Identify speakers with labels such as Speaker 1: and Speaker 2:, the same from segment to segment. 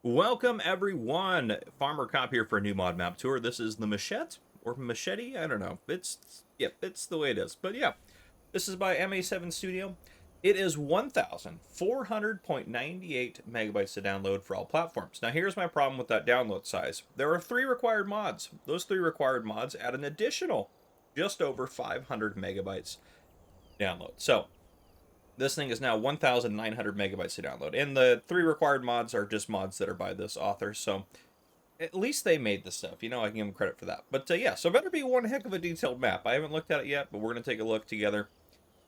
Speaker 1: Welcome everyone, Farmer Cop here for a new mod map tour. This is the Mechet or Machete. I don't know. It's the way it is. But yeah, this is by MA7 Studio. It is 1,400.98 megabytes to download for all platforms. Now here's my problem with that download size. There are 3 required mods. Those 3 required mods add an additional just over 500 megabytes download. So this thing is now 1,900 megabytes to download. And the 3 required mods are just mods that are by this author. So at least they made the stuff. You know, I can give them credit for that. But yeah, so better be one heck of a detailed map. I haven't looked at it yet, but we're going to take a look together.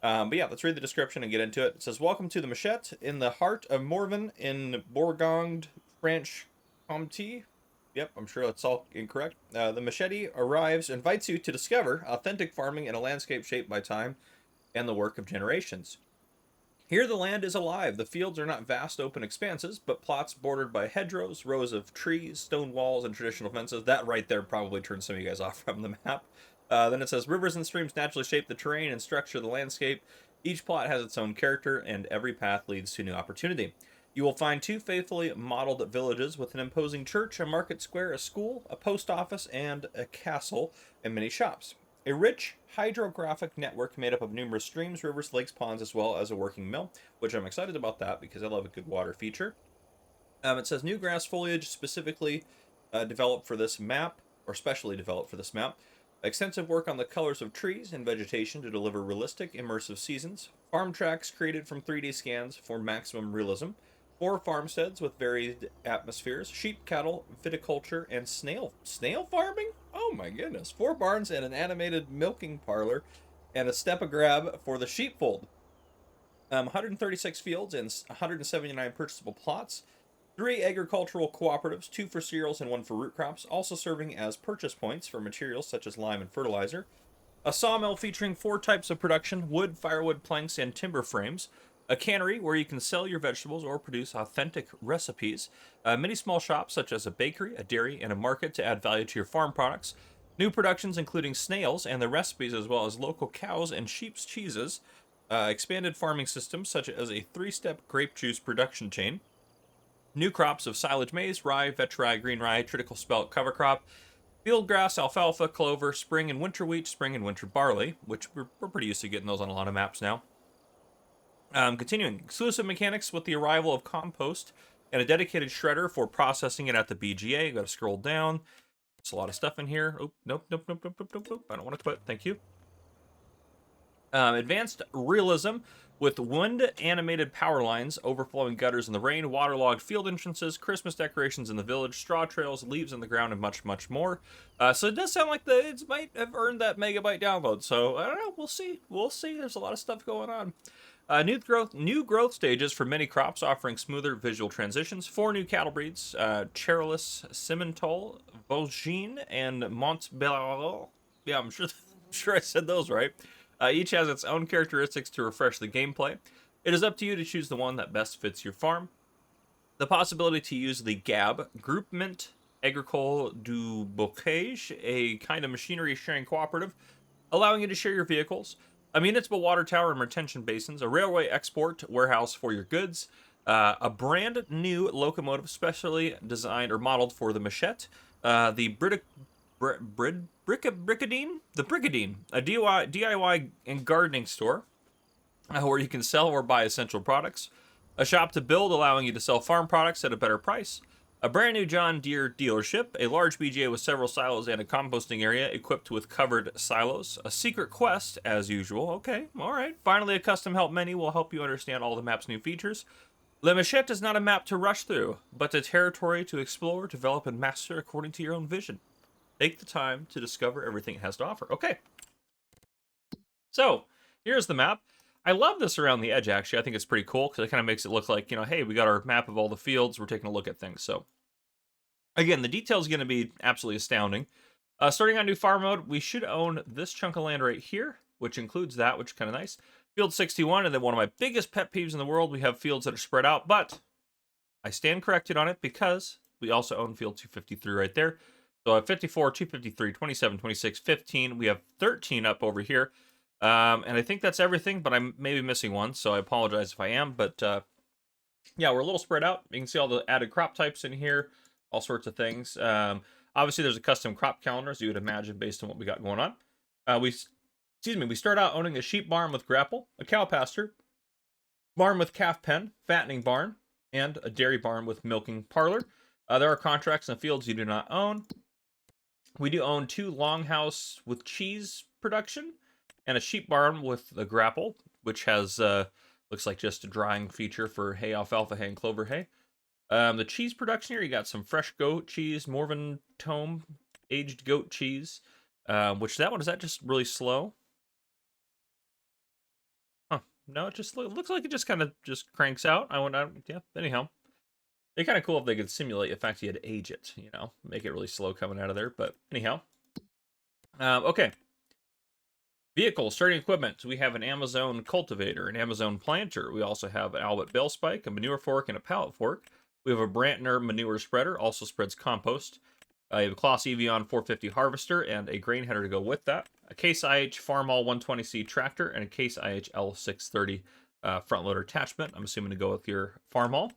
Speaker 1: But yeah, let's read the description and get into it. It says, welcome to the Mechet in the heart of Morvan in Bourgogne, Franche-Comté. Yep, I'm sure that's all incorrect. The Machete invites you to discover authentic farming in a landscape shaped by time and the work of generations. Here the land is alive. The fields are not vast open expanses, but plots bordered by hedgerows, rows of trees, stone walls, and traditional fences. That right there probably turns some of you guys off from the map. Then it says, rivers and streams naturally shape the terrain and structure the landscape. Each plot has its own character, and every path leads to new opportunity. You will find 2 faithfully modeled villages with an imposing church, a market square, a school, a post office, and a castle, and many shops. A rich hydrographic network made up of numerous streams, rivers, lakes, ponds, as well as a working mill, which I'm excited about that because I love a good water feature. It says new grass foliage specifically developed for this map, or specially developed for this map. Extensive work on the colors of trees and vegetation to deliver realistic, immersive seasons. Farm tracks created from 3D scans for maximum realism. 4 farmsteads with varied atmospheres, sheep, cattle, viticulture, and snail farming? Oh my goodness. 4 barns and an animated milking parlor, and a step-a-grab for the sheepfold. 136 fields and 179 purchasable plots. 3 agricultural cooperatives, 2 for cereals and 1 for root crops, also serving as purchase points for materials such as lime and fertilizer. A sawmill featuring 4 types of production, wood, firewood, planks, and timber frames. A cannery where you can sell your vegetables or produce authentic recipes. Many small shops such as a bakery, a dairy, and a market to add value to your farm products. New productions including snails and the recipes, as well as local cows and sheep's cheeses. Expanded farming systems such as a 3-step grape juice production chain. New crops of silage maize, rye, vetch rye, green rye, triticale spelt, cover crop, field grass, alfalfa, clover, spring and winter wheat, spring and winter barley, which we're pretty used to getting those on a lot of maps now. Continuing, exclusive mechanics with the arrival of compost and a dedicated shredder for processing it at the BGA. Got to scroll down. There's a lot of stuff in here. Oh, nope. I don't want to quit. Thank you. Advanced realism with wind animated power lines, overflowing gutters in the rain, waterlogged field entrances, Christmas decorations in the village, straw trails, leaves in the ground, and much, much more. So it does sound like it might have earned that megabyte download. So I don't know. We'll see. There's a lot of stuff going on. New growth stages for many crops, offering smoother visual transitions. 4 new cattle breeds: Cherilus, Simmental, Vosgien, and Montbello. Yeah, I'm sure I said those right. Each has its own characteristics to refresh the gameplay. It is up to you to choose the one that best fits your farm. The possibility to use the GAB, Groupement Agricole du Bocage, a kind of machinery sharing cooperative, allowing you to share your vehicles. A municipal water tower and retention basins, a railway export warehouse for your goods, a brand new locomotive specially designed or modeled for the Mechet, the Brigadine, a DIY and gardening store where you can sell or buy essential products, a shop to build allowing you to sell farm products at a better price, a brand new John Deere dealership, a large BGA with several silos and a composting area equipped with covered silos, a secret quest, as usual. Okay, all right. Finally, a custom help menu will help you understand all the map's new features. Le Mechet is not a map to rush through, but a territory to explore, develop, and master according to your own vision. Take the time to discover everything it has to offer. Okay. So, here's the map. I love this around the edge, actually. I think it's pretty cool because it kind of makes it look like, hey, we got our map of all the fields. We're taking a look at things. So, again, the detail is going to be absolutely astounding. Starting on new farm mode, we should own this chunk of land right here, which includes that, which is kind of nice. Field 61, and then one of my biggest pet peeves in the world, we have fields that are spread out, but I stand corrected on it because we also own field 253 right there. So I have 54, 253, 27, 26, 15. We have 13 up over here. And I think that's everything, but I'm maybe missing one, so I apologize if I am. But Yeah, we're a little spread out. You can see all the added crop types in here, all sorts of things. Obviously, there's a custom crop calendar, as you would imagine, based on what we got going on. We start out owning a sheep barn with grapple, a cow pasture, barn with calf pen, fattening barn, and a dairy barn with milking parlor. There are contracts and fields you do not own. We do own 2 longhouse with cheese production and a sheep barn with the grapple, which has looks like just a drying feature for hay, alfalfa hay, and clover hay. The cheese production here, you got some fresh goat cheese, Morven Tome aged goat cheese, which that one, is that just really slow? Huh. No, it just looks like it just kind of just cranks out. Yeah, anyhow. It'd be kind of cool if they could simulate the fact you had to age it, you know, make it really slow coming out of there. But anyhow. Okay. Vehicles, starting equipment. We have an Amazon cultivator, an Amazon planter. We also have an Albert bale spike, a manure fork, and a pallet fork. We have a Brantner manure spreader, also spreads compost. You have a Kloss Evion 450 harvester and a grain header to go with that. A Case IH Farmall 120C tractor and a Case IH L630 front loader attachment. I'm assuming to go with your Farmall.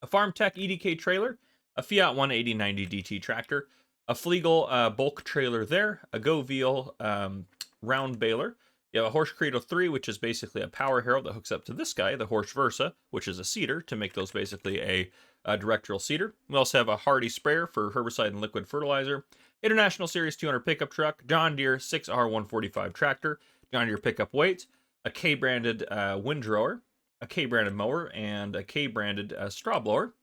Speaker 1: A Farm Tech EDK trailer, a Fiat 180/90 DT tractor, a Flegel bulk trailer there, a GoVeal round baler. You have a Horse Credo 3, which is basically a power harrow that hooks up to this guy, the Horse Versa, which is a seeder to make those basically a directional seeder. We also have a Hardy sprayer for herbicide and liquid fertilizer, International Series 200 pickup truck, John Deere 6R145 tractor, John Deere pickup weight, a K-branded windrower, a K-branded mower, and a K-branded straw blower.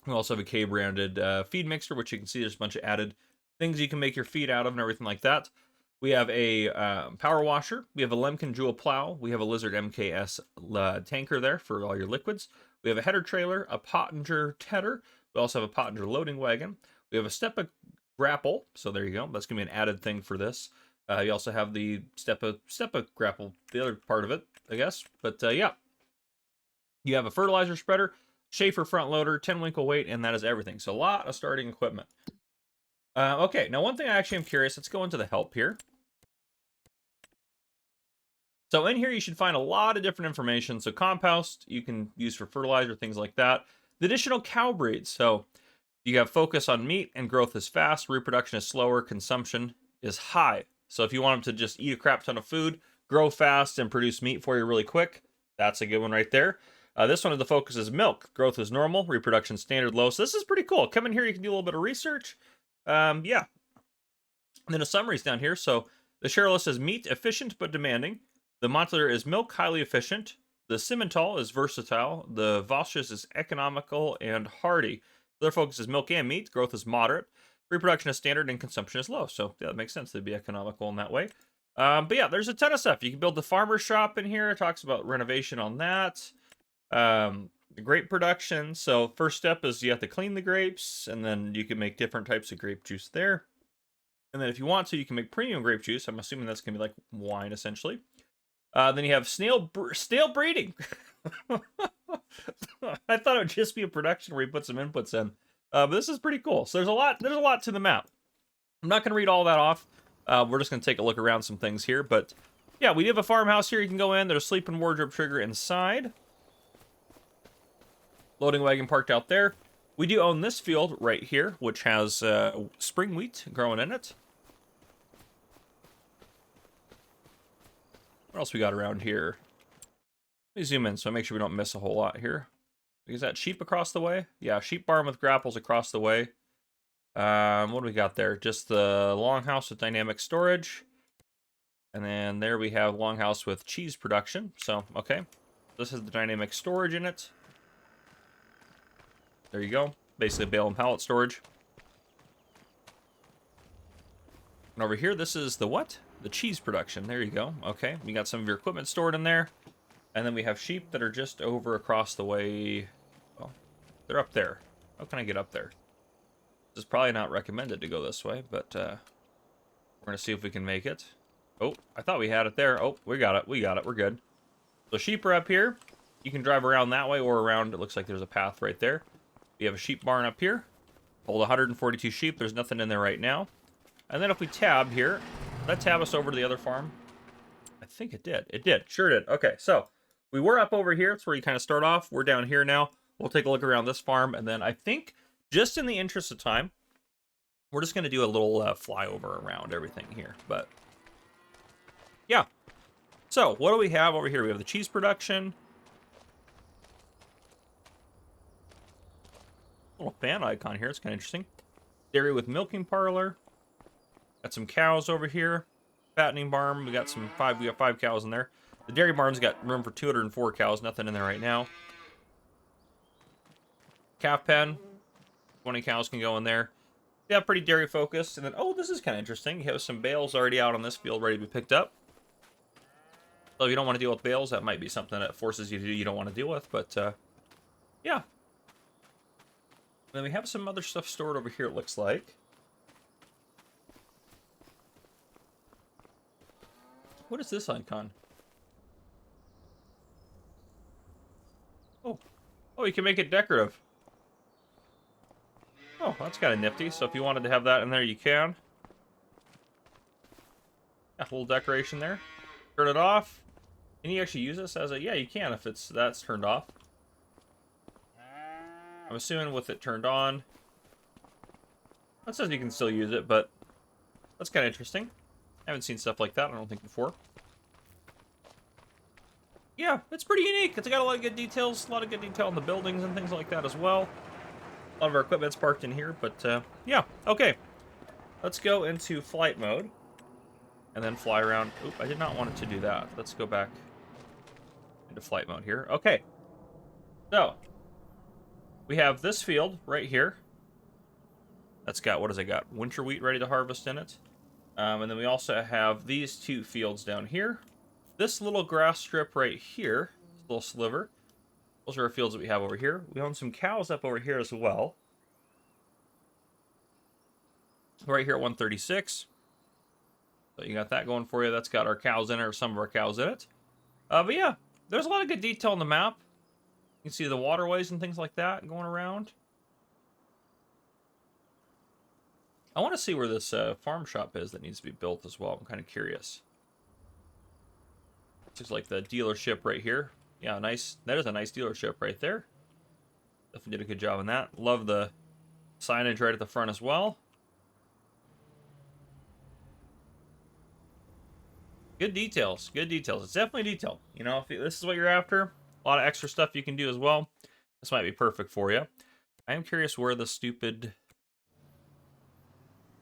Speaker 1: We also have a K-branded feed mixer, which you can see there's a bunch of added things you can make your feed out of and everything like that. We have a power washer. We have a Lemken Jewel plow. We have a Lizard MKS tanker there for all your liquids. We have a header trailer, a Pottinger tedder. We also have a Pottinger loading wagon. We have a Stepa grapple. So there you go. That's going to be an added thing for this. You also have the Stepa grapple, the other part of it, I guess. But yeah. You have a fertilizer spreader, Schaefer front loader, 10 winkle weight, and that is everything. So a lot of starting equipment. Okay, now one thing I actually am curious, let's go into the help here. So in here you should find a lot of different information. So compost you can use for fertilizer, things like that. The additional cow breeds. So you have focus on meat and growth is fast, reproduction is slower, consumption is high. So if you want them to just eat a crap ton of food, grow fast, and produce meat for you really quick, that's a good one right there. This one, the focus is milk. Growth is normal, reproduction standard low. So this is pretty cool. Come in here, you can do a little bit of research. Yeah. And then a summary's down here. So the Charolais is meat efficient but demanding. The Montler is milk highly efficient. The Simmental is versatile. The Vosges is economical and hardy. Their focus is milk and meat. Growth is moderate. Reproduction is standard and consumption is low. So yeah, that makes sense. They'd be economical in that way. But yeah, there's a ton of stuff. You can build the farmer shop in here. It talks about renovation on that. Grape production. So first step is you have to clean the grapes, and then you can make different types of grape juice there. And then if you want to, you can make premium grape juice. I'm assuming that's gonna be like wine essentially. Then you have snail breeding. I thought it would just be a production where you put some inputs in, but this is pretty cool. So there's a lot to the map. I'm not gonna read all that off. We're just gonna take a look around some things here, but yeah, we do have a farmhouse here. You can go in. There's a sleep and wardrobe trigger inside. Loading wagon parked out there. We do own this field right here, which has spring wheat growing in it. What else we got around here? Let me zoom in so I make sure we don't miss a whole lot here. Is that sheep across the way? Yeah, sheep barn with grapples across the way. What do we got there? Just the longhouse with dynamic storage. And then there we have longhouse with cheese production. So, okay. This is the dynamic storage in it. There you go. Basically bale and pallet storage. And over here, this is the what? The cheese production. There you go. Okay, we got some of your equipment stored in there. And then we have sheep that are just over across the way. Well, they're up there. How can I get up there? This is probably not recommended to go this way, but we're going to see if we can make it. Oh, I thought we had it there. Oh, we got it. We got it. We're good. So sheep are up here. You can drive around that way or around. It looks like there's a path right there. We have a sheep barn up here. Hold 142 sheep. There's nothing in there right now. And then if we tab here, that tab us over to the other farm. I think it did. It did. Sure did. Okay, so We were up over here. It's where you kind of start off. We're down here now. We'll take a look around this farm, and then I think, just in the interest of time, we're just going to do a little flyover around everything here. But, yeah. So, what do we have over here? We have the cheese production. Little fan icon here. It's kind of interesting. Dairy with milking parlor. Got some cows over here. Fattening barn. We got 5 cows in there. The dairy barn's got room for 204 cows. Nothing in there right now. Calf pen. 20 cows can go in there. Yeah, pretty dairy focused. And then, oh, this is kind of interesting. You have some bales already out on this field ready to be picked up. So if you don't want to deal with bales, that might be something that forces you to do you don't want to deal with. But, yeah. And then we have some other stuff stored over here, it looks like. What is this icon? Oh. Oh, you can make it decorative. Oh, that's kind of nifty. So if you wanted to have that in there, you can. Yeah, a little decoration there. Turn it off. Can you actually use this as a... Yeah, you can if that's turned off. I'm assuming with it turned on. That says you can still use it, but that's kind of interesting. I haven't seen stuff like that, I don't think, before. Yeah, it's pretty unique. It's got a lot of good details, a lot of good detail in the buildings and things like that as well. A lot of our equipment's parked in here, but yeah, okay. Let's go into flight mode and then fly around. Oop, I did not want it to do that. Let's go back into flight mode here. Okay. So, we have this field right here. That's got, what has it got? Winter wheat ready to harvest in it. And then we also have these 2 fields down here. This little grass strip right here, this little sliver. Those are our fields that we have over here. We own some cows up over here as well. Right here at 136. So you got that going for you. That's got our cows in it, or some of our cows in it. But yeah, there's a lot of good detail on the map. You can see the waterways and things like that going around. I want to see where this farm shop is that needs to be built as well. I'm kind of curious. Looks like the dealership right here. Yeah, nice. That is a nice dealership right there. Definitely did a good job on that. Love the signage right at the front as well. Good details. Good details. It's definitely detailed. You know, if this is what you're after, a lot of extra stuff you can do as well. This might be perfect for you. I am curious where the stupid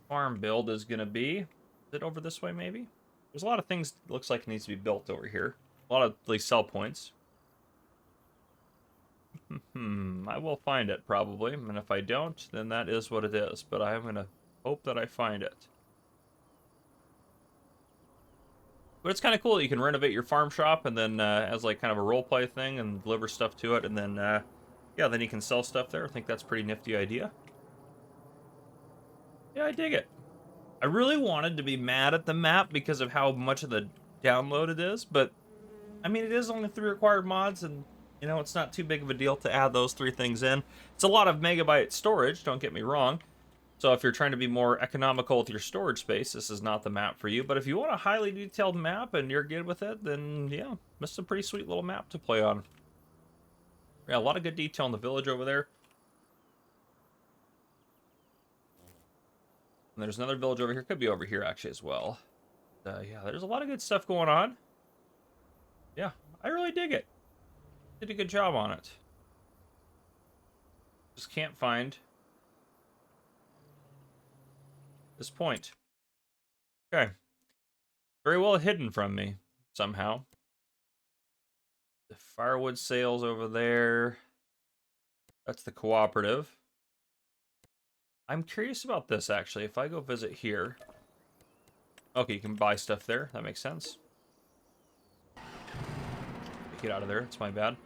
Speaker 1: farm build is going to be. Is it over this way, maybe? There's a lot of things that looks like it needs to be built over here. A lot of at least sell points. I will find it, probably. And if I don't, then that is what it is. But I am going to hope that I find it. But it's kind of cool that you can renovate your farm shop and then as like kind of a role play thing and deliver stuff to it. And then, yeah, then you can sell stuff there. I think that's a pretty nifty idea. Yeah, I dig it. I really wanted to be mad at the map because of how much of the download it is, but I mean, it is only 3 required mods, and you know, it's not too big of a deal to add those 3 things in. It's a lot of megabyte storage, don't get me wrong. So if you're trying to be more economical with your storage space, this is not the map for you. But if you want a highly detailed map and you're good with it, then yeah, this is a pretty sweet little map to play on. Yeah, a lot of good detail in the village over there. And there's another village over here. Could be over here, actually, as well. Yeah, there's a lot of good stuff going on. Yeah, I really dig it. Did a good job on it. Just can't find this point. Okay. Very well hidden from me, somehow. The firewood sales over there. That's the cooperative. I'm curious about this, actually. If I go visit here... Okay, you can buy stuff there. That makes sense. Get out of there. It's my bad.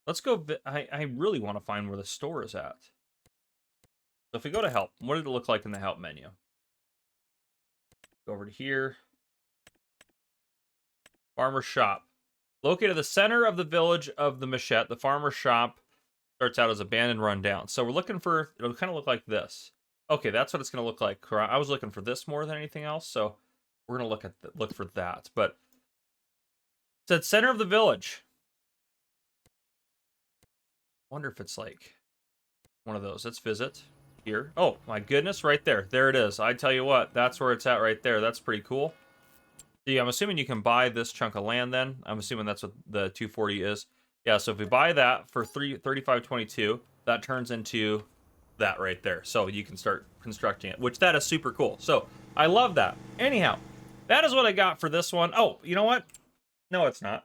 Speaker 1: Let's go... I really want to find where the store is at. So if we go to help, what did it look like in the help menu? Go over to here. Farmer's shop. Located at the center of the village of the Mechet, the farmer's shop starts out as abandoned, run down. So we're looking for, it'll kind of look like this. Okay, that's what it's going to look like. I was looking for this more than anything else, so we're going to look for that. But it said center of the village. Wonder if it's like one of those. Let's visit here. Oh my goodness, right there. There it is. I tell you what, that's where it's at right there. That's pretty cool. See, I'm assuming you can buy this chunk of land then. I'm assuming that's what the 240 is. Yeah, so if we buy that for 35.22, that turns into that right there. So you can start constructing it, which that is super cool. So I love that. Anyhow, that is what I got for this one. Oh, you know what? No, it's not.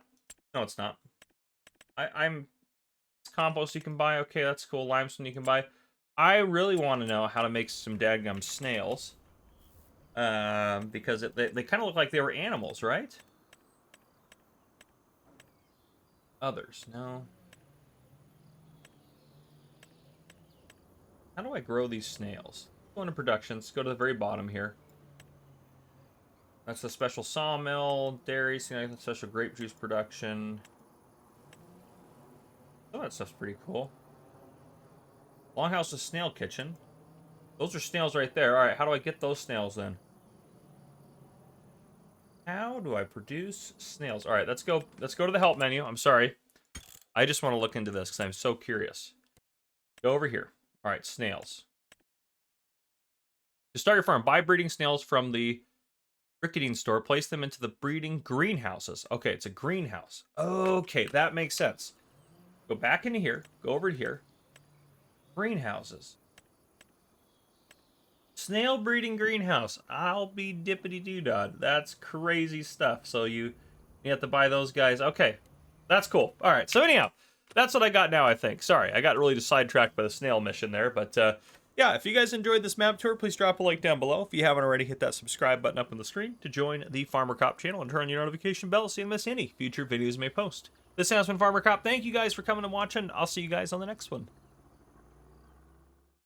Speaker 1: No, it's not. I'm compost you can buy. Okay, that's cool. Limestone you can buy. I really want to know how to make some dadgum snails. Because they kind of look like they were animals, right? Others, no. How do I grow these snails? Go into productions, go to the very bottom here. That's the special sawmill, dairy, special grape juice production. Oh, that stuff's pretty cool. Longhouse's snail kitchen. Those are snails right there. All right, how do I get those snails then? How do I produce snails? All right, let's go to the help menu. I'm sorry. I just want to look into this because I'm so curious. Go over here. All right, snails. To start your farm, buy breeding snails from the Ricketing store. Place them into the breeding greenhouses. Okay, it's a greenhouse. Okay, that makes sense. Go back into here. Go over to here. Greenhouses. Snail breeding greenhouse. I'll be dippity-doo-dah. That's crazy stuff. So you have to buy those guys. Okay, that's cool. All right, so anyhow, that's what I got now, I think. Sorry, I got really sidetracked by the snail mission there. But yeah, if you guys enjoyed this map tour, please drop a like down below. If you haven't already, hit that subscribe button up on the screen to join the Farmer Cop channel and turn on your notification bell so you don't miss any future videos we may post. This has been Farmer Cop. Thank you guys for coming and watching. I'll see you guys on the next one.